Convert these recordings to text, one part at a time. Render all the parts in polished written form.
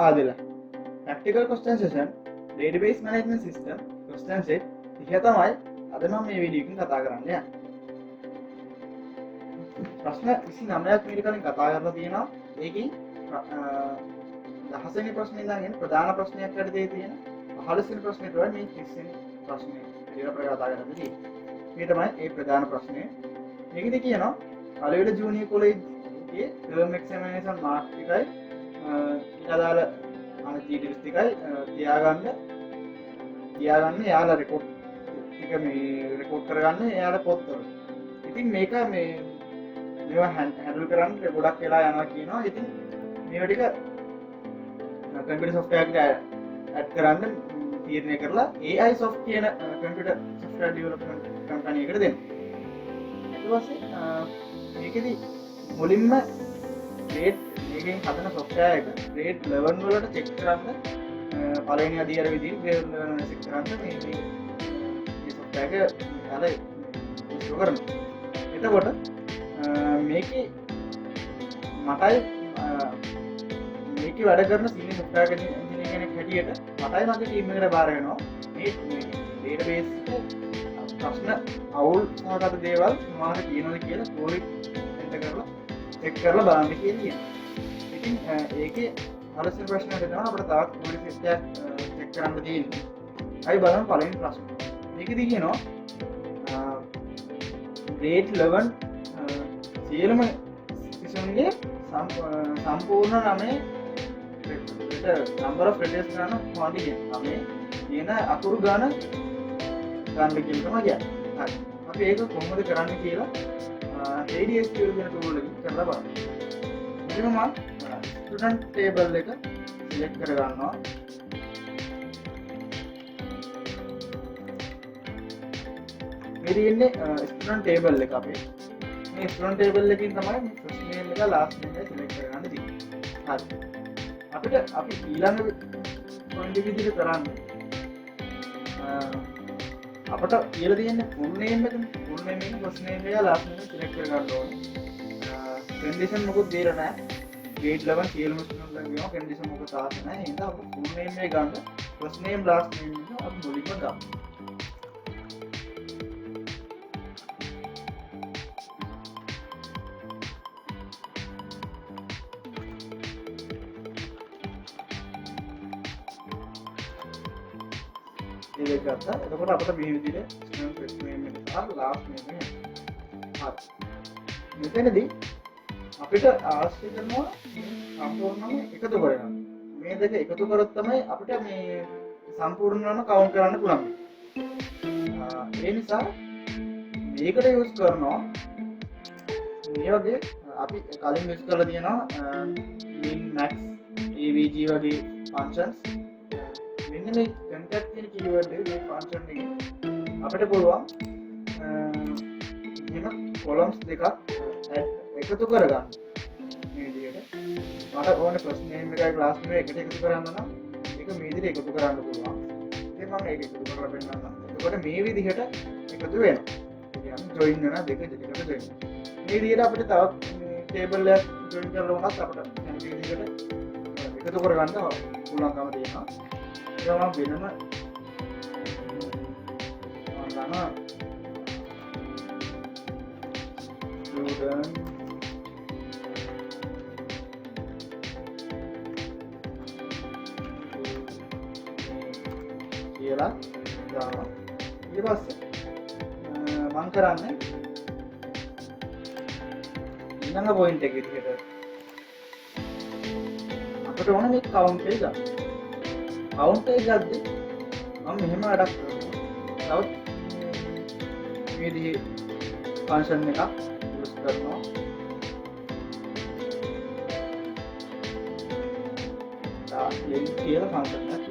ආදෙලා. Practical question session database management system question set 30 තමයි අද මම මේ වීඩියෝ එකෙන් කතා කරන්න යන්නේ. ප්‍රශ්න 29ක් මීට කලින් කතා කරලා තියෙනවා. ඒකෙන් 10 වෙනි ප්‍රශ්නේ ඉඳන් ප්‍රධාන ප්‍රශ්නයක් වැඩි තියෙන 15 වෙනි ප්‍රශ්නේ තමයි මේ 30 වෙනි ප්‍රශ්නේ ඊට ප්‍රකාශ කතා කරන්න තියෙන්නේ. මේ තමයි ඒ ප්‍රධාන ප්‍රශ්නේ. මේකෙදි කියනවා පළවෙනි ජූනියර් කොලෙජ් එකේ ටර්ම් එක්සැමිනේෂන් මාර්ක් එකයි අදාළ අනිත් ඩීටේල්ස් ටිකයි තියාගන්න යාලා රෙකෝඩ් ටික මේ රෙකෝඩ් කරගන්න යාලා පොත්වල. ඉතින් මේක මේවා හැන්ඩල් කරන්න ගොඩක් වෙලා යනවා කියනවා. ඉතින් මේවා ටික කම්පියුටර් සොෆ්ට්වෙයාර් එකට ඇඩ් කරන්න තීරණය කරලා AI soft කියන කම්පියුටර් සොෆ්ට්වෙයාර් ඩෙවලොප්මන්ට් කම්පැනි එකට දෙන්න. ඊට පස්සේ මේකෙදි මුලින්ම grade මේකෙන් හදන software එක grade 11 වලට check කරන්න පළවෙනි අදියර විදිහට grade 11 check කරන්න මේ software එක යාලා ඉන්ස්ටෝල් කරනවා. එතකොට මේකේ මේකේ වැඩ කරන senior software engineer කෙනෙක් හැටියට මටයි මගේ team එකට බාර වෙනවා මේ database ප්‍රශ්න අවුල් සහගත දේවල් මොනවද කියනවද කියලා ස්ටෝරි එන්ටර් කරලා චෙක් කරලා බලන්න කියලා. ඉතින් ඒකේ හරියට ප්‍රශ්න දෙනවා අපිට තවත් ස්ටෝරි සෙට් එකක් චෙක් කරන්න තියෙනවා. අයි බලමු පළවෙනි ප්‍රශ්න. මේකෙදි කියනවා grade 11 සියලුම සිසුන්ගේ සම්පූර්ණ නමේ number of letters ගන්න කොහොමද කියන්නේ? කියන අකුරු ගන්න ගන්න කියලා තමයි කියන්නේ. හරි. අපි ඒක කොහොමද කරන්න කියලා ADS කියන tool එකකින් කරලා බලමු. ඉතින් මම student table එක select කර ගන්නවා. මේ තියෙන්නේ student table එක අපේ. මේ student table එකකින් තමයි first name එක last name එක select කරගන්න තියෙන්නේ. හරි. අපි ඊළඟ පොයින්ට් එක විදිහට කරන්නේ අපට කියලා තියෙන්නේ full name එකනේ. full name එක first name එක last name එක select කරගන්න ඕනේ. condition මොකද දෙලා නැහැ. grade 11 සියලුම ස්ටුඩන්ට්ලා කියනවා condition මොකද තාම නැහැ. ඒ නිසා අපිට full name එක ගන්න first name last name එක අපි මුලින්ම ගමු. ඒක ගත්තා. එතකොට අපිට මේ විදිහට ස්ටුඩන්ට් first name එක සහ last name එක හරි. මෙතනදී අපිට අවශ්‍ය කරනවා සම්පූර්ණම එකතු කරගන්න. මේ දෙක එකතු කරොත් තමයි අපිට මේ සම්පූර්ණවම කවුන්ට් කරන්න පුළුවන්. ඒ නිසා මේකට යූස් කරනවා මේ වගේ අපි කලින් යූස් කරලා තියෙනවා min max avg වගේ functions. මෙන්න මේ concat කියන keyword එක මේ function එකේ අපිට පුළුවන් එහෙම columns දෙකක් එකතු කරගන්න. මේ විදිහට මට ඕනේ first name එකයි last name එකට එකතු කරන්න නම් ඒක මේ විදිහට එකතු කරන්න පුළුවන්. ඉතින් මම ඒක එකතු කරලා පෙන්නන්නම්. එතකොට මේ විදිහට එකතු වෙනවා. කියන්නේ join වෙන දෙක දෙකට join. මේ විදිහට අපිට තවත් table එකක් join කරලා වුණත් අපිට මේ විදිහට එකතු කරගන්න පුළුවන්කම තියෙනවා. ඒක මම වෙනම student කියලා දානවා. ඊට පස්සේ මම කරන්නේ ඊළඟ පොයින්ට් එක විදිහට අපිට ඕන මේ කවුන්ට් එක ගන්න. කවුන්ට් එක ගද්දි මම මෙහෙම වැඩක් කරනවා. තවත් මේ විදිහේ ෆන්ක්ෂන් එකක් යූස් කරනවා. length කියලා ෆන්ක්ෂන් එකක්.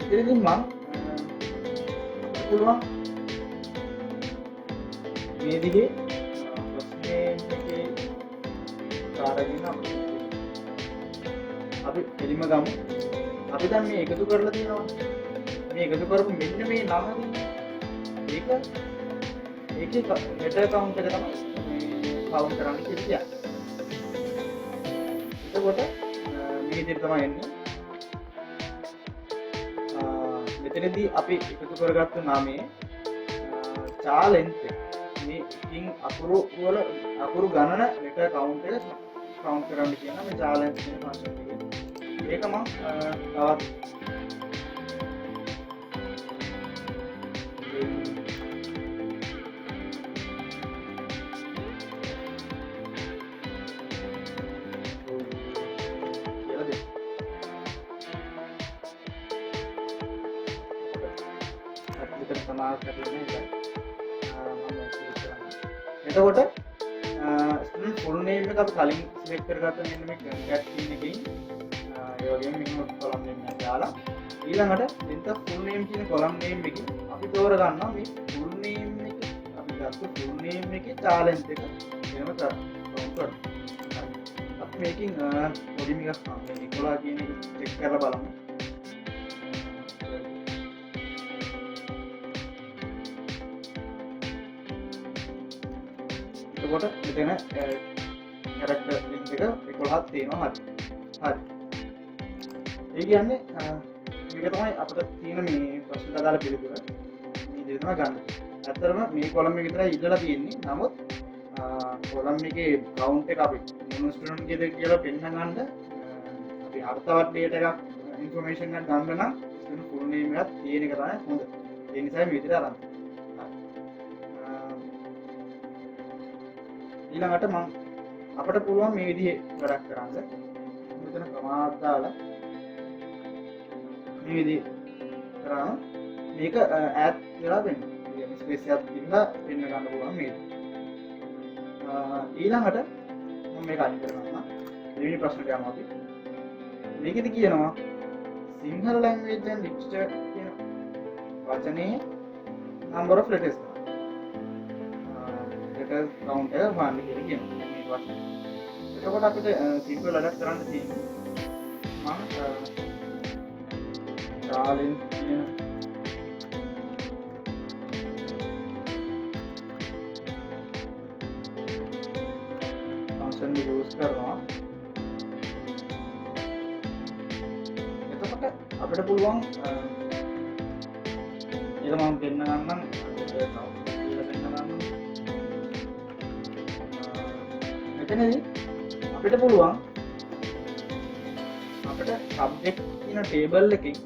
ඉතින් මම පුළුවන් මේ විදිහේ ප්‍රශ්නේ කාරගෙන අපි එලිම ගමු. අපි දැන් මේ එකතු කරලා තියෙනවා. මේ එකතු කරපු මෙන්න මේ නම ඒකේ header count එක තමයි කවුන්ට් කරන්න කියලා කියන්නේ. එතකොට මේ විදිහට තමයි එන්නේ. මෙතනදී අපි එකතු කරගත්ත නාමයේ චා ලෙන්ත් මේ ඉතින් අකුරු ගණන letter count එක count කරන්න කියන මේ චා ලෙන්ත් කියන function එක. ඒක මම තවත් එතකොට ස්ටුඩන්ට් ෆුල් නේම් එක අපි කලින් සිලෙක්ට් කරගත්ත මෙන්න මේ concat කියන එකෙන් ඒ වගේම මෙන්න කොලම් නේම් එක දාලා ඊළඟට length of full name කියන කොලම් නේම් එකෙන් අපි තෝර ගන්නවා මේ ෆුල් නේම් එක අපි ගත්ත ෆුල් නේම් එකේ තා length එක වෙනම කවුන්ට් කරනවා. අපි මේකෙන් පොඩි එකක් මේ නිකොලා කියන එක චෙක් කරලා බලමු. කොට මෙතන කැරක්ටර් ලින්ක් එක 11ක් තියෙනවා. හරි. ඒ කියන්නේ මේක තමයි අපිට තියෙන මේ ප්‍රශ්න අදාළ පිළිතුර. මේ දේ තමයි ගන්න. ඇත්තටම මේ කොලම් එක විතරයි ඉඳලා තියෙන්නේ. නමුත් කොලම් එකේ කවුන්ට් එක අපි මොන ස්ටුඩන්ට් කීයද කියලා පෙන්න ගන්න අපි අර්ථවත් ඩේටා එකක් ඉන්ෆර්මේෂන් එකක් ගන්න නම් ස්ටුඩන්ට් ෆුල් නේම් එකක් තියෙන එක තමයි හොඳ. ඒ නිසා මේ විදිහට අරන්. ඊළඟට අපට පුළුවන් මේ විදිහේ වැඩක් කරන්න. මෙතන ප්‍රමාණات දාලා මේ විදිහ කරාම මේක ඈඩ් වෙලා වෙන්න. මේ ස්පේස් එකක් දීලා පෙන්න ගන්න පුළුවන් මේක. ඊළඟට මම මේක අයින් කරනවා. දෙවෙනි ප්‍රශ්නට යමු අපි. මේකෙදි කියනවා සිංහල language and literature කියන වචනේ number of letters count එක වන්න කියලා කියනවා මේ වචනේ. එතකොට අපිට සිම්පල් වැඩක් කරන්න තියෙන්නේ මම කාලෙන් කියන ෆන්ක්ෂන් එක යූස් කරනවා. එතකොට අපිට පුළුවන් ඒක මම දෙන්න ගන්නම් මෙතනදී අපිට පුළුවන් අපිට සබ්ජෙක්ට් කියන ටේබල් එකකින්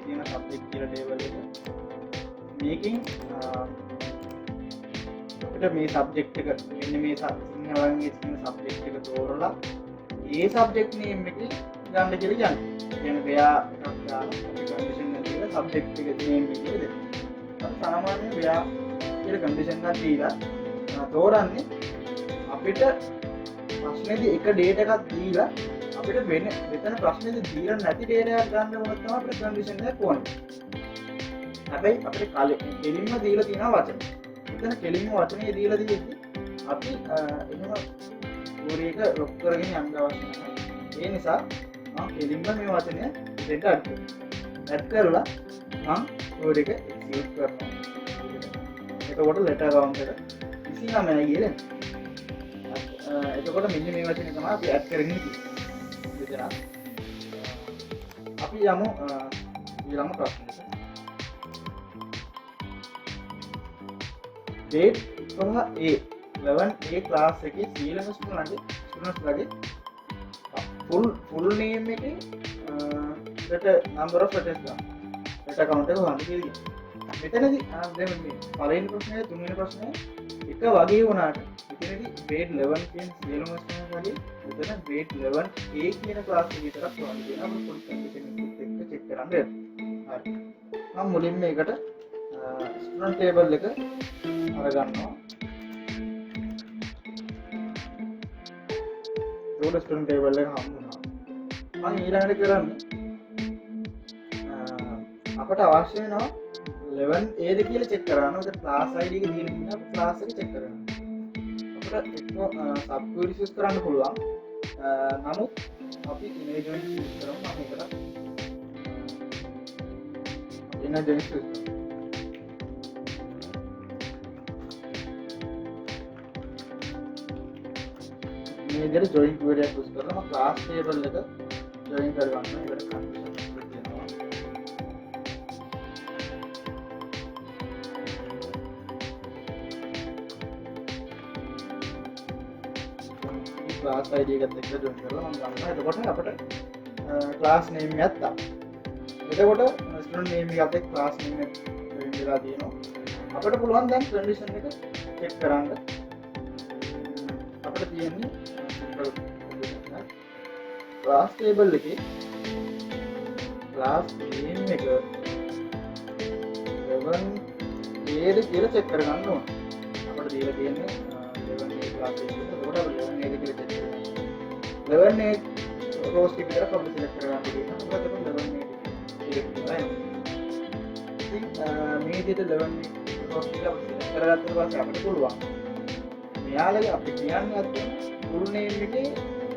තියෙන සබ්ජෙක්ට් කියලා ටේබල් එක මේකෙන් අපිට මේ සබ්ජෙක්ට් එක මෙන්න මේ සිංහලෙන් කියන සබ්ජෙක්ට් එක තෝරලා ඒ සබ්ජෙක්ට් නේම් එකේ ගන්න කියලා කියන්නේ. කියන්නේ වෙයා එකක් දාලා කන්ඩිෂන් එක දීලා සබ්ජෙක්ට් එක නේම් එකේ දෙන්න. අපි සාමාන්‍යයෙන් වෙයා කියලා කන්ඩිෂන් එකක් දීලා තෝරන්නේ අපිට ප්‍රශ්නේදී එක ඩේටා එකක් දීලා අපිට වෙන මෙතන ප්‍රශ්නේදී දීලා නැති ඩේටා එකක් ගන්න වුණොත් තමයි අපිට කන්ඩිෂන් එක ඕනේ. හැබැයි අපිට කෙලින්ම දීලා තියෙනවා වචන. මෙතන කෙලින්ම වචනේ දීලා තියෙද්දි අපි එහෙම ස්ටෝරි එක ලොක් කරගෙන යන්න අවශ්‍ය නැහැ. ඒ නිසා මම කෙලින්ම මේ වචනය දෙන්න අඩ් කරලා මම ස්ටෝරි එක එක්සිකියුට් කරනවා. එතකොට letter count එක 29යි කියලා. එතකොට මෙන්න මේ වචනේ තමයි අපි ඇඩ් කරගෙන තියෙන්නේ. අපි යමු ඊළඟ ප්‍රශ්නෙට. date 11A class එකේ සීලම ස්ටුඩන්ට්ස් ලගේ full name එකේ letter number of letters ගන්න. letter count එක හොයන්න කියලා. මෙතනදී දැන් මේ පළවෙනි ප්‍රශ්නේ තුන්වෙනි ප්‍රශ්නේ එක වගේ වුණාට මෙතනදී grade 11 කියන සියලුම ස්ටුඩන්ට්ස් වගේ මෙතන grade 11A කියන ක්ලාස් එක විතරක් හොයන්න කියනවා. අපි පොඩි කන්ඩිෂන් එකක් චෙක් කරන්න වෙනවා. හරි. මම මුලින්ම මේකට ස්ටුඩන්ට් ටේබල් එක අරගන්නවා. ඒකට ස්ටුඩන්ට් ටේබල් එක හම්බුණා. මම ඊළඟට කරන්නේ අපට අවශ්‍ය වෙනවා 11A ද කියලා චෙක් කරන්න. ඔතන ක්ලාස් ID එක තියෙන නිසා අපි ක්ලාස් එක චෙක් කරනවා. අපිට එක්ක සබ් ක්වෙරිස් යූස් කරන්න පුළුවන්. නමුත් අපි ඉමේජ් ජොයින් යූස් කරමු. මම ඒකට ඉමේජ් ජොයින් යූස් කරමු. මේ විදිහට ජොයින් ක්වෙරි එකක් යූස් කරලා මම ක්ලාස් ටේබල් එක ජොයින් කරගන්නවා. ඒකට කන්ඩිෂන් දෙනවා. ක්ලාස් ID එකත් එක්ක join කරලා මම ගන්නවා. එතකොට අපිට ක්ලාස් name එකක් තාම. එතකොට ස්ටුඩන්ට් name එකත් එක්ක ක්ලාස් name එක join වෙලා තියෙනවා. අපිට පුළුවන් දැන් condition එක check කරන්න. අපිට තියෙන්නේ simple condition එක. class table එකේ class name එක 11A කියලා check කරගන්න ඕන. අපිට දීලා තියෙන්නේ 11A class name එක. එතකොට අපි 11A කියලා check කරනවා. 11A rows ටික විතර අපි select කරගන්න තියෙනවා. අපිට 11A select කරලා ඉතින් මේ විදිහට 11A rows ටික අපි select කරගත්තා පස්සේ අපිට පුළුවන් මෙයාලගේ අපි කියන්නේ අද full name එකේ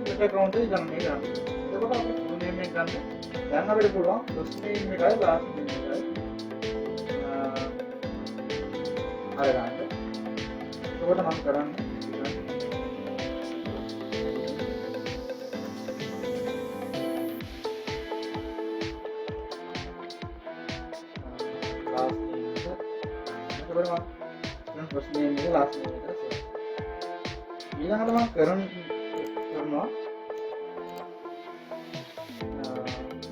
letter count එක ගණනය කරන්න. එතකොට අපි full name එක ගන්න. දැන් අපිට පුළුවන් first name එකයි last name එකයි අරගන්න. එතකොට මම කරන්නේ last name එක. එතකොට මම first name එක last name එක ඊළඟට මම කරනවා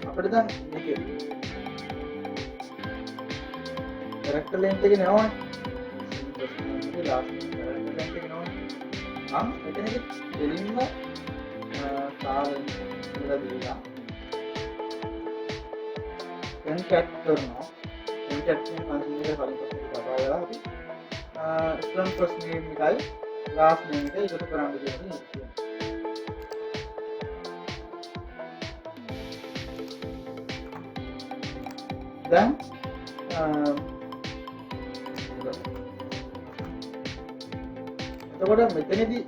අපිට දැන් මේක character length එක නෑවනේ. මේක last character length එක නෑවනේ. මම එතනදී දෙලින්ම කාලෙන් ඉඳලා දීලා concat කරනවා. concat කියන ෆන්ක්ෂන් එක කලින් පස්සේ කතා කරලා අපි student first name එකයි last name එක එකතු කරන්න කියලා දැන් එතකොට මෙතනදී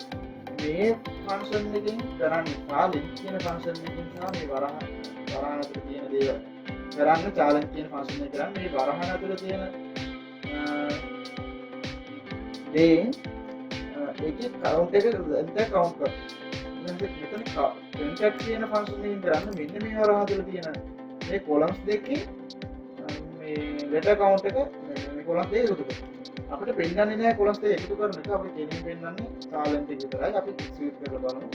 මේ ෆන්ක්ෂන් එකකින් කරන්නේ challenge කියන ෆන්ක්ෂන් එකකින් සහ මේ වරහන් ඇතුළේ තියෙන දේවල් කරන්න challenge කියන ෆන්ක්ෂන් එක කරන්නේ මේ වරහන් ඇතුළේ තියෙන දේ ඒකේ count එක දැන් count කරනවා. මෙතන concat කියන ෆන්ක්ෂන් එකකින් කරන්නේ මෙන්න මේ වරහන් ඇතුළේ තියෙන මේ columns දෙකේ මේ letter count එක මේ columns දෙක එකතු කරනවා. අපිට පෙන්නන්නේ නැහැ columns දෙක එකතු කරන එක. අපිට කෙලින් පෙන්නන්නේ challenge එක විතරයි. අපි ස්විච් කරලා බලමු.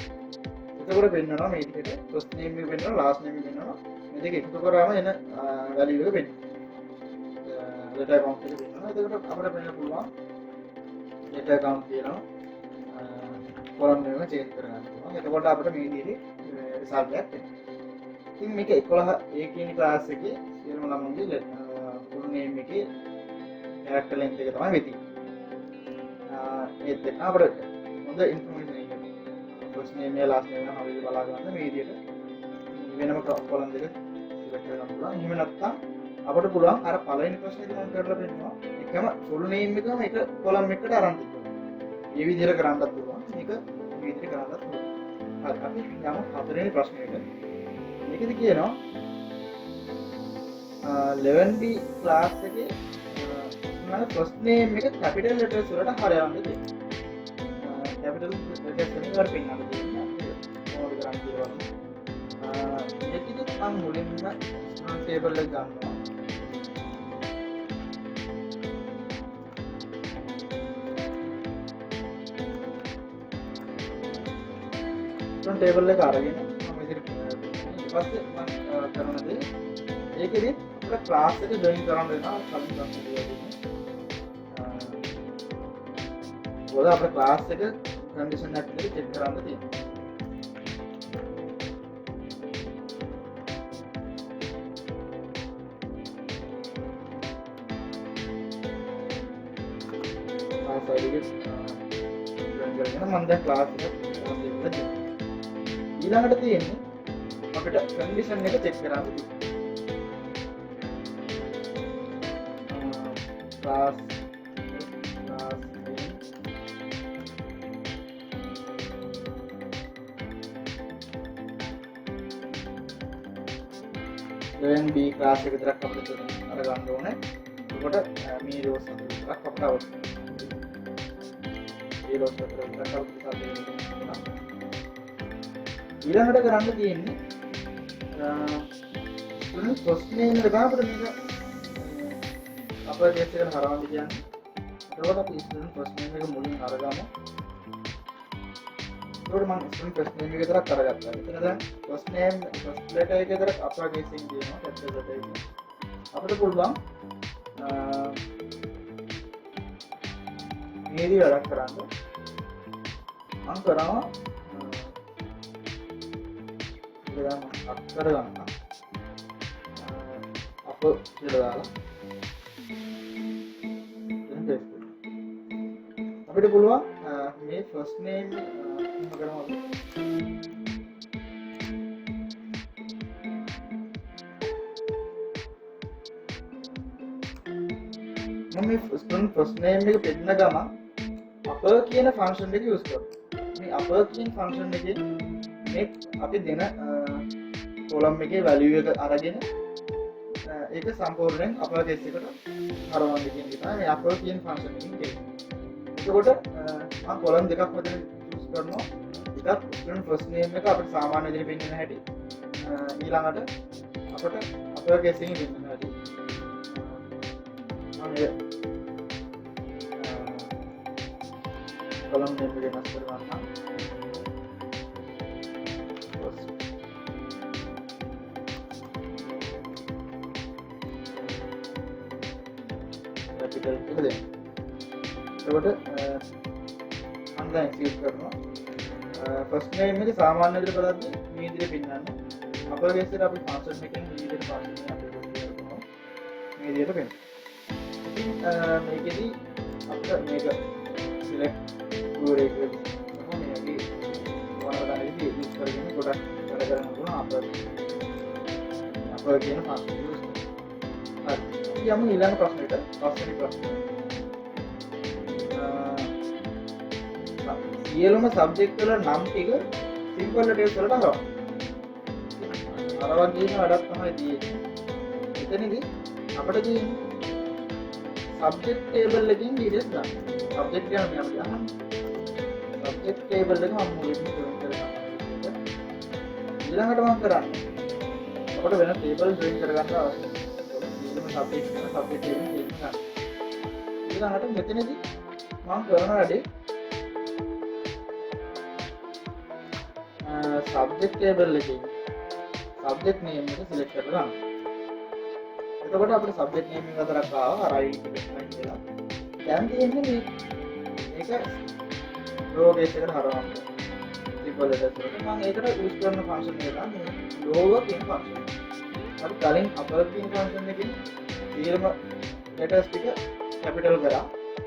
එතකොට පෙන්නනවා මේ විදිහට first name එක පෙන්නනවා last name එක පෙන්නනවා. මේ දෙක එකතු කරාම එන value එක පෙන්නනවා. letter count එක පෙන්නනවා. එතකොට අපිට පෙන්නන්න පුළුවන් letter count තියෙනවා. column name එක change කරගන්න පුළුවන්. එතකොට අපිට මේ විදිහේ result එකක් එනවා. ඉතින් මේක 11 A කියන class එකේ සියලුම ළමුන්ගේ full name එකේ character length එක තමයි වෙති. ඒත් අපිට හොඳ information එකක්. first name එක last name එක හරියට බලා ගන්න මේ විදිහට වෙනම column දෙක select කරගන්න පුළුවන්. එහෙම නැත්නම් අපිට පුළුවන් අර පළවෙනි ප්‍රශ්නේ මම කරලා දෙන්නවා. එකම full name එකම එක column එකකට අරන් දෙන්න. මේ විදිහට කරන්නත් පුළුවන්. මේක මේ විදිහට කරන්නත් පුළුවන්. හරි අපි යමු හතරවෙනි ප්‍රශ්නෙට. මේකද කියනවා 11B class එකේ first name එක capital letters වලට හරවන්න තියෙනවා. capital letters වලින් වර පෙන්නන්න තියෙනවා. මොකද කරන්නේ කියලා. මේකෙත් මම මුලින්ම table එක ගන්නවා. table එක අරගෙන මම ඉදිරියට ඊට පස්සේ මම කරන දේ ඒකෙදි අපිට class එක join කරන්න වෙනවා කලින් ප්‍රශ්නේ දෙන්නේ. මොකද අපේ class එක condition එකක් විදිහට check කරන්න තියෙනවා. class ID එක join කරගෙන මම දැන් class එක ඊළඟට තියෙන්නේ අපිට condition එක check කරන්න තියෙනවා. class name B class එක විතරක් අපිට අරගන්න ඕනේ. එතකොට මේ rows හතර විතරක් අපිට අවශ්‍යයි. මේ rows හතර විතරක් අපිට ඊළඟට කරන්න තියෙන්නේ first name එක ගන්න අපිට මේක අපේ case එකට හරවන්න කියන්නේ. එතකොට අපි student first name එක මුලින් අරගමු. ඒකට මම ස්ටුඩන්ට් ෆස්ට් නේම් එක විතරක් අරගත්තා. එතන දැන් ෆස්ට් නේම් ෆස්ට් ලෙටර් එක විතරක් අපර් කේසින් කියනවා කැපිටල් ලෙටර් එක. අපිට පුළුවන් මේදී වැඩක් කරන්න. මම කරනවා ඉතින් අක්කර ගන්න. අප කියලා දාලා දැන් පේස්ට් කරනවා. අපිට පුළුවන් මේ ෆස්ට් නේම් මොකද කරනවා මම මේ ස්ටුඩන්ට් ෆස්ට් නේම් එක පෙන්නන ගමන් අපර් කියන ෆන්ක්ෂන් එක යූස් කරනවා. මේ අපර් කියන ෆන්ක්ෂන් එකේ මේ අපි දෙන කොලම් එකේ වැලියු එක අරගෙන ඒක සම්පූර්ණයෙන් අපර් කේස් එකට හරවන්න කියන එක තමයි මේ අපර් කියන ෆන්ක්ෂන් එකෙන් කියන්නේ. එතකොට මම කොලම් දෙකක් මෙතන යූස් කරනවා. එකක් ස්ටුඩන්ට් ෆස්ට් නේම් එක අපිට සාමාන්‍ය විදිහට පෙන්නන හැටි. ඊළඟට අපිට අපර් කේස් එකෙන් පෙන්නන හැටි. මම කොලම් නේම් එක වෙනස් කරගන්නම්. කැපිටල් එක දෙන්න. එතකොට මම දැන් එක්සිකියුට් කරනවා. ෆස්ට් නේම් එක සාමාන්‍ය විදිහට බලද්දී මේ විදිහට පෙන්නන්නේ. අපර් කේස් එකට අපි ෆන්ක්ෂන් එකෙන් මේ විදිහට ෆන්ක්ෂන් එක අපිට කරනවා. මේ විදිහට පෙන්නනවා. ඉතින් මේකෙදි අපිට මේක සිලෙක්ට් කුරේ කියලා මේකේ වරදන්නේ යූස් කරගෙන ගොඩක් වැඩ කරන්න පුළුවන් අපර් කියන ෆන්ක්ෂන් එක. හරි. යමු ඊළඟ ප්‍රශ්නෙට. පස්වෙනි ප්‍රශ්නය. සියලුම සබ්ජෙක්ට් වල නම් ටික සිම්පල් ලෙටර්ස් වලට හරවන්න. අර වගේ වැඩක් තමයි තියෙන්නේ. එතනදී අපිට තියෙන්නේ සබ්ජෙක්ට් ටේබල් එකකින් ඩීටේල්ස් ගන්න. සබ්ජෙක්ට් කියන්නේ අපි අහන්නේ. සබ්ජෙක්ට් ටේබල් එක මම මුලින්ම ජොයින් කරගන්නවා. ඊළඟට මම කරන්නේ අපිට වෙන ටේබල් ජොයින් කරගන්න අවශ්‍යයි. සබ්ජෙක්ට් ටේබල් ගන්න. ඊළඟට මෙතනදී මම කරන වැඩේ සබ්ජෙක්ට් ටේබල් එකේ සබ්ජෙක්ට් නේම් එක සිලෙක්ට් කරලා ගන්න. එතකොට අපිට සබ්ජෙක්ට් නේම් එක හතරක් ආවා රයිට් එකයි කියලා. දැන් තියෙන්නේ මේක රෝ බේස් එකට හරවන්න. සිම්පල් ලෙටර්ස් වලට මම ඒකට යූස් කරන ෆන්ක්ෂන් එක තමයි ලෝවර් කියන ෆන්ක්ෂන් එක. අපි කලින් අපර් කියන ෆන්ක්ෂන් එකකින් සියලුම ලෙටර්ස් ටික කැපිටල් කරා.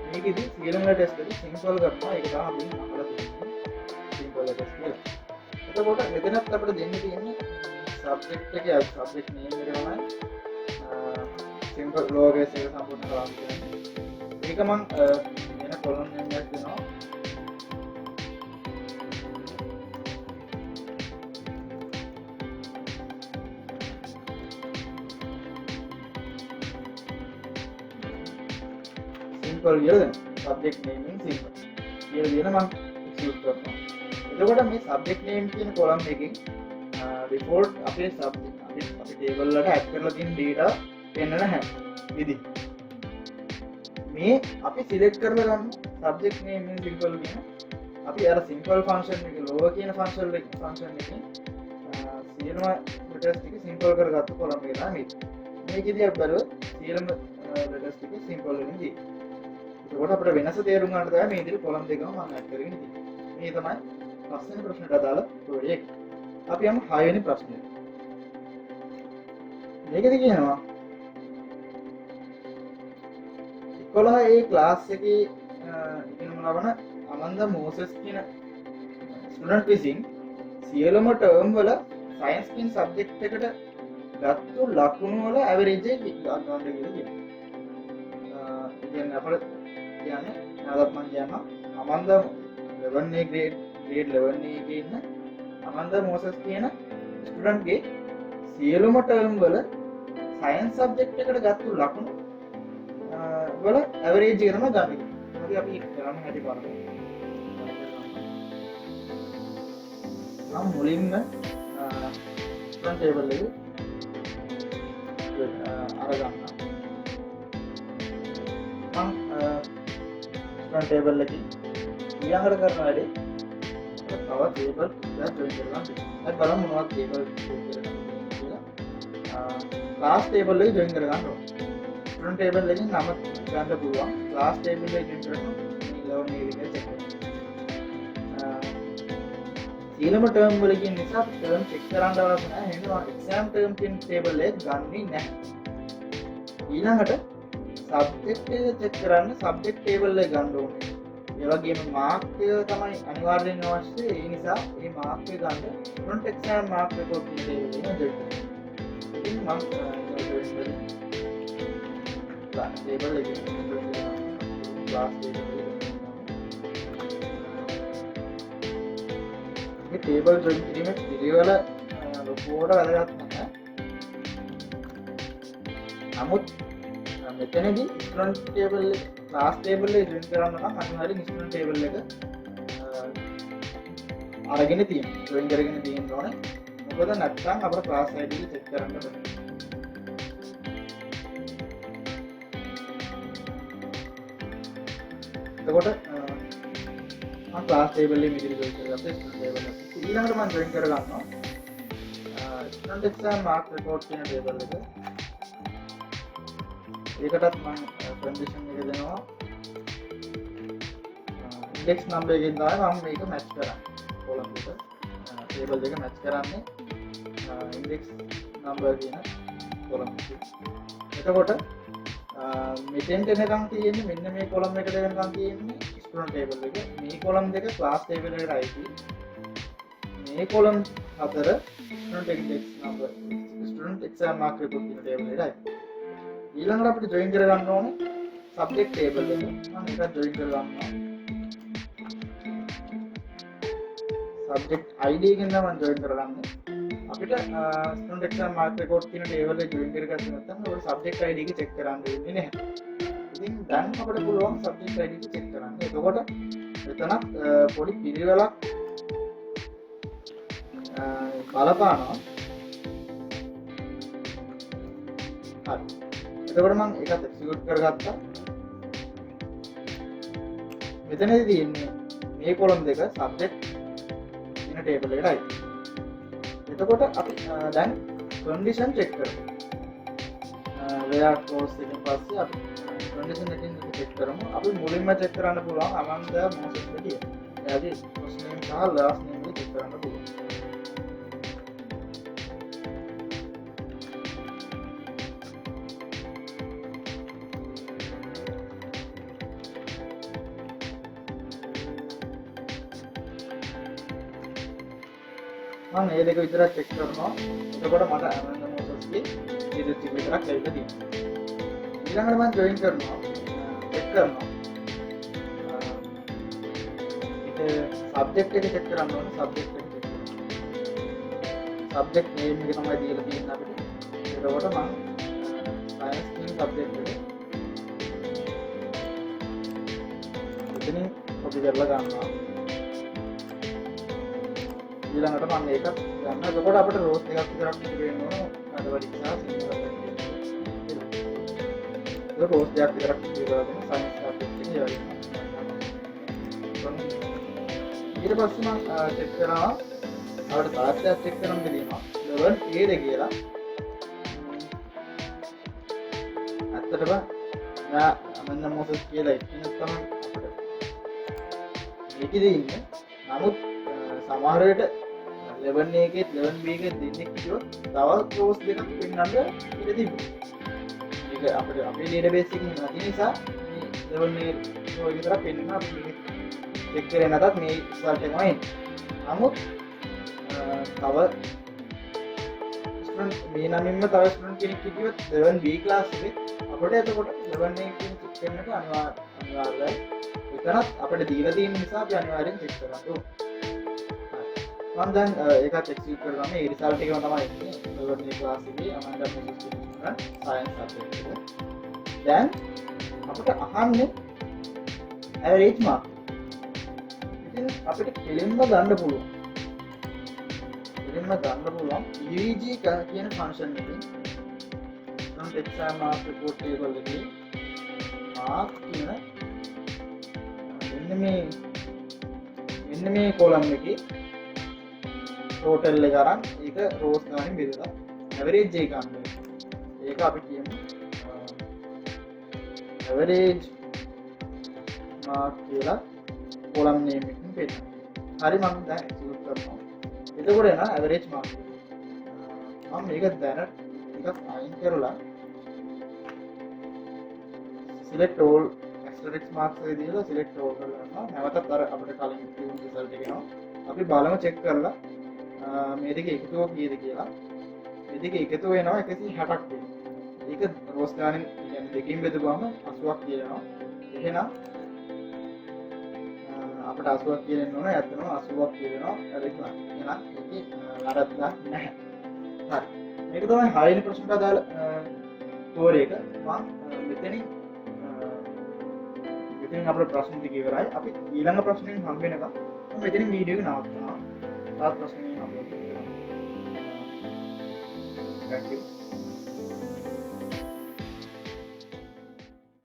මේකෙදි සියලුම ලෙටර්ස් ටික සිම්පල් කරනවා. ඒක තමයි අපි අහලා තියෙන්නේ සිම්පල් ලෙටර්ස් කියලා. එතකොට මෙතනත් අපිට දෙන්න තියෙන්නේ සබ්ජෙක්ට් එකේ සබ්ජෙක්ට් නේම් එක තමයි සිම්පල් ලෝවර් කේස් එක සම්පූර්ණ කරලා තියෙන්නේ. ඒක මම වෙන කොලම් නේම් එකක් දෙනවා. සිම්පල් කියලා සබ්ජෙක්ට් නේමින් සිම්පල් කියලා දෙන මම එක්සිකියුට් කරනවා. එතකොට මේ සබ්ජෙක්ට් නේම් කියන කොලම් එකකින් ඩිෆෝල්ට් අපේ සබ්ජෙක්ට් අපි ටේබල් වලට ඇඩ් කරලා තියෙන data පෙන්වන හැටි විදි. මේ අපි සිලෙක්ට් කරලා ගන්න සබ්ජෙක්ට් නේම් ඉන් සිම්පල් කියන අපි අර සිම්පල් ෆන්ක්ෂන් එක ලෝවර් කියන ෆන්ක්ෂන් එකෙන් සියලුම ලෙටර්ස් ටික සිම්පල් කරගත්ත කොලම් එක තමයි මේක. මේකෙදී අපි බලුවොත් සියලුම ලෙටර්ස් ටික සිම්පල් වෙනින් තියෙනවා. එතකොට අපිට වෙනස තේරුම් ගන්න තමයි මේ විදිහට කොලම් දෙකම මම ඇඩ් කරගෙන තියෙන්නේ. මේ තමයි පස්වෙනි ප්‍රශ්නට අදාළ ස්ටෝරි එක. අපි යමු 6 වෙනි ප්‍රශ්නයට. මේකදී කියනවා 11 ක්ලාස් එකේ ඉගෙනම ලබන අමන්දා මෝසස් කියන ස්ටුඩන්ට් විසින් සියලුම ටර්ම් වල සයන්ස් කියන සබ්ජෙක්ට් එකට ගත්තු ලකුණු වල ඇවරේජ් එක ගන්න කියලා කියනවා. කියන්නේ අපිට කියන්නේ නැවතත් මම කියනවා අමන්දා 11 ග්‍රේඩ් 11 එකේ ඉන්න අමන්දා මොසස් කියන ස්ටුඩන්ට්ගේ සියලුම ටර්ම් වල සයන්ස් සබ්ජෙක්ට් එකට ගත්තු ලකුණු වල ඇවරේජ් එක තමයි ගන්න. ඒක අපි කරන්න හැටි බලමු. මම මුලින්ම ස්ටුඩන්ට් ටේබල් එක අරගන්නවා. මම ස්ටුඩන්ට් ටේබල් එකේ ඊළඟට කරන වැඩේ තව ටේබල් එකක් ජොයින් කරගන්න. අපි බලමු මොනවද ටේබල් කියලා. ක්ලාස් ටේබල් එක ජොයින් කරගන්න ඕනේ. ස්ටුඩන්ට් ටේබල් එකෙන් නම ගන්න පුළුවන්. ක්ලාස් ටේබල් එක ජොයින් කරනවා. ලෙවල් එක විදිහට චෙක් කරනවා. ඊළඟ ටර්ම් වලකින් නිසා ටර්ම් චෙක් කරන්න අවශ්‍ය නැහැ. එහෙනම් එක්සෑම් ටර්ම් කියන ටේබල් එක ගන්නෙ නැහැ. ඊළඟට සබ්ජෙක්ට් එක චෙක් කරන්න සබ්ජෙක්ට් ටේබල් එක ගන්න ඕනේ. ඒ වගේම මාර්ක් එක තමයි අනිවාර්යෙන් අවශ්‍ය. ඒ නිසා මේ මාර්ක් එක ගන්න ස්ටුඩන්ට් එක්සෑම් මාර්ක් රෙකෝඩ් කියන ටේබල් එක ජොයින් කරනවා. ඉතින් මම ක්ලාස් ටේබල් එක ජොයින් කරනවා. ක්ලාස් ටේබල් ටේබල් ජොයින් කිරීමේ පිළිවෙල ලොකුවට වැදගත් නැහැ. නමුත් මෙතනදී ස්ටුඩන්ට් ටේබල් එක ක්ලාස් ටේබල් එක ජොයින් කරන්න නම් අනිවාර්යෙන් ස්ටුඩන්ට් ටේබල් එක අරගෙන තියෙනවා. ජොයින් කරගෙන තියෙන්න ඕනේ. මොකද නැත්නම් අපේ ක්ලාස් ID එක චෙක් කරන්න බෑ. එතකොට ක්ලාස් ටේබල් එකේ මිදිරි ජොයින් කරගත්තා ස්ටුඩන්ට් ටේබල් එක. ඊළඟට මම ජොයින් කරගන්නවා ස්ටුඩන්ට් එක්සෑම් මාර්ක් රෙකෝඩ් කියන ටේබල් එක. ඒකටත් මම කන්ඩිෂන් එක දෙනවා. ඉන්ඩෙක්ස් නම්බර් එකෙන් තමයි මම මේක මැච් කරන්නේ. කොලම් එක ටේබල් එක මැච් කරන්නේ ඉන්ඩෙක්ස් නම්බර් කියන කොලම් එකේ. එතකොට මෙතෙන්ට එනකම් තියෙන්නේ මෙන්න මේ කොලම් එකට එනකම් තියෙන්නේ ස්ටුඩන්ට් ටේබල් එක. මේ කොලම් දෙක ක්ලාස් ටේබල් එකට අයිති. මේ කොලම් හතර student index number student exam Mark record කියන ටේබල් එකට අයිති. ඊළඟට අපිට ජොයින් කරගන්න ඕනේ සබ්ජෙක්ට් ටේබල් එක. මම ඒකත් ජොයින් කරගන්නවා. සබ්ජෙක්ට් ID එකෙන් තමයි මම ජොයින් කරගන්නේ. අපිට ස්ටුඩන්ට් එක්සෑම් මාර්ක් රෙකෝඩ් කියන ටේබල් එක ජොයින් කරගත්තොත් නැත්නම් අපිට සබ්ජෙක්ට් ID එක චෙක් කරන්න වෙන්නේ නැහැ. ඉතින් දැන් අපිට පුළුවන් සබ්ජෙක්ට් ID එක චෙක් කරන්න. එතකොට එතනත් පොඩි පිළිවෙලක් බලපානවා. හරි. එතකොට මම ඒකත් එක්සිකියුට් කරගත්තා. මෙතනදී තියෙන්නේ මේ කොලම් දෙක සබ්ජෙක්ට් කියන ටේබල් එකට අයිති. එතකොට අපි දැන් කන්ඩිෂන් චෙක් කරමු. වේර් ක්ලෝස් එකෙන් පස්සේ අපි කන්ඩිෂන් එකෙන් චෙක් කරමු. අපි මුලින්ම චෙක් කරන්න පුළුවන් අනන්ත මොසස් විදිය. එයාගේ ෆස්ට් නේම් සහ ලාස්ට් නේම් එක චෙක් කරන්න පුළුවන්. මම මේ දෙක විතරක් චෙක් කරනවා. එතකොට මට අනන්ත මොසස්ගේ ඉදිරි ටික විතරක් ලැබිලා තියෙනවා. ඊළඟට මම ජොයින් කරනවා. චෙක් කරනවා. සබ්ජෙක්ට් එක චෙක් කරන්න ඕනේ. සබ්ජෙක්ට් එක චෙක් කරනවා. සබ්ජෙක්ට් නේම් එක තමයි දීලා තියෙන්නේ අපිට. එතකොට මම සයන්ස් කියන සබ්ජෙක්ට් එක එතනින් කොපි කරලා ගන්නවා. ඊළඟට මම මේක ගන්න. එතකොට අපිට රෝස් එකක් විතරක් ඉතුරු වෙනවා. අඩවලි සහ සිංහල දෙක. ඒක රෝස් එකක් විතරක් ඉතුරු කරගෙන සයන්ස් සබ්ජෙක්ට් එකේ යවන්න. ඊට පස්සේ මම චෙක් කරනවා අපිට තාක්ෂයක් චෙක් කරන්න දෙනවා. ලෙවල් A ද කියලා. ඇත්තටම අනන්ත මොසස් කියලා ඉන්න තමයි අපිට මේකෙදී ඉන්නේ. නමුත් සමහර වෙලට 11 එකේ 11 B එකේ දෙන්නෙක් කිව්වොත් තව ක්ලෝස් දෙකක් පෙන්වන්න ඉඩ තිබුණා. ඒක අපිට අපේ ඩේටාබේස් එකේ නැති නිසා මේ 11 A විතරක් පෙන්වන්න අපි මේක චෙක් කරේ නැතත් මේ රිසල්ට් එකම එන්නේ. නමුත් තව ස්ටුඩන්ට් මේ නමින්ම තව ස්ටුඩන්ට් කෙනෙක් කිව්වොත් 11 B ක්ලාස් එකේ අපිට එතකොට 11 A කියන චෙක් කරන්නට අනිවාර්යයි. එතනත් අපිට දීලා තියෙන නිසා අපි අනිවාර්යෙන් චෙක් කරන්න ඕනේ. මම දැන් ඒකත් එක්සිකියුට් කරගන්න. මේ රිසල්ට් එකම තමයි එන්නේ. 11 ක්ලාස් එකේ අනන්ත මොසස් කියන සයන්ස් සබ්ජෙක්ට් එක. දැන් අපිට අහන්නේ ඇවරේජ් මාර්ක්. ඉතින් අපිට කෙලින්ම ගන්න පුළුවන්. කෙලින්ම ගන්න පුළුවන් EVG කියන ෆන්ක්ෂන් එකෙන්. Student exam Mark record table එකේ මාර්ක් කියන මෙන්න මේ මෙන්න මේ කොලම් එකේ ටෝටල් එක අරන් ඒක රෝස් ගානින් බෙදලා ඇවරේජ් එක ගන්න. ඒක අපි කියමු ඇවරේජ් මාක් කියලා කොලම් නේම් එකකින් පෙන්නනවා. හරි මම දැන් එක්සිකියුට් කරනවා. එතකොට එන ඇවරේජ් මාක් මම මේක දැන ටිකක් අයින් කරලා select all asterisk marks එක දීලා select all කරලා නැවතත් අර අපිට කලින් තිබුණු result එක එනවා. අපි බලමු check කරලා මේ දෙක එකතුව කීයද කියලා. මේ දෙක එකතුව වෙනවා 160ක් වෙනවා. ඒක රෝස් ගානෙන් කියන්නේ දෙකකින් බෙදුවාම 80ක් කියනවා. එහෙනම් අපිට 80ක් කියන්න ඕන ඇත්තටම 80ක් කියනවා. හරිද? එහෙනම් මේකේ වැරද්දක් නැහැ. හරි. මේක තමයි 6 වෙනි ප්‍රශ්නට අදාළ ස්කෝර් එක. මම මෙතනින් අපේ ප්‍රශ්න ටික ඉවරයි. අපි ඊළඟ ප්‍රශ්නෙන් හම් වෙනකම් මම මෙතනින් වීඩියෝ එක නවත්තනවා. තාත් ප්‍රශ්නෙන් හම් වෙනවා. Thank you.